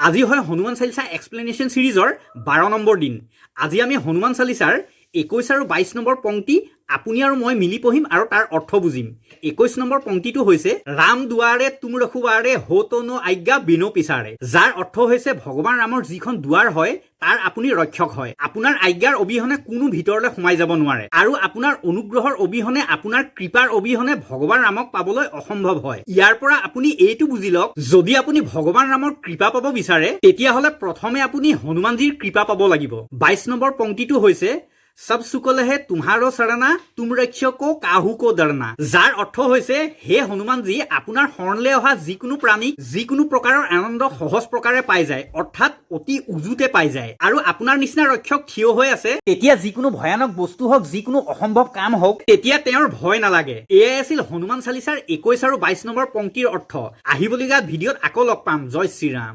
আজি হয় Hanuman Chalisa explanation সিৰিজৰ 12 number দিন। আজি আমি হনুমান চালিচাৰ 21 আৰু 22 নম্বৰ পংক্তি আপুনি আৰু মই মিলি পঢ়িম আৰু তাৰ অৰ্থ বুজিম। 21 নম্বৰ পংক্তিটো হৈছে ৰাম দুৱাৰে তুম ৰখুৱাৰে হোতনো আজ্ঞা বিনো পিছাৰে, যাৰ অৰ্থ হৈছে ভগৱান ৰামৰ যিখন দুৱাৰ হয় তাৰ আপুনি ৰক্ষক হয়। আপোনাৰ আজ্ঞাৰ অবিহনে কোনো ভিতৰলৈ সোমাই যাব নোৱাৰে আৰু আপোনাৰ অনুগ্ৰহৰ অবিহনে, আপোনাৰ কৃপাৰ অবিহনে ভগৱান ৰামক পাবলৈ অসম্ভৱ হয়। ইয়াৰ পৰা আপুনি এইটো বুজি লওক, যদি আপুনি ভগৱান ৰামৰ কৃপা পাব বিচাৰে তেতিয়াহ'লে প্ৰথমে আপুনি হনুমানজীৰ কৃপা পাব লাগিব। 22 নম্বৰ পংক্তিটো হৈছে সব সুকলহে তোমাৰো চৰণা তুম ৰক্ষকো কাহুকো ডৰনা, যাৰ অৰ্থ হৈছে হে হনুমানজী, আপোনাৰ শৰণলৈ অহা যিকোনো প্ৰাণীক যিকোনো প্ৰকাৰৰ আনন্দ সহজ প্ৰকাৰে পাই যায়, অৰ্থাৎ অতি উজুতে পাই যায়। আৰু আপোনাৰ নিচিনা ৰক্ষক থিয় হৈ আছে, তেতিয়া যিকোনো ভয়ানক বস্তু হওক, যিকোনো অসম্ভৱ কাম হওক, তেতিয়া তেওঁৰ ভয় নালাগে। এয়াই আছিল হনুমান চালিচাৰ 21 আৰু 22 নম্বৰ পংক্তিৰ অৰ্থ। আহিবলগীয়া ভিডিঅ'ত আকৌ লগ পাম। জয় শ্ৰীৰাম।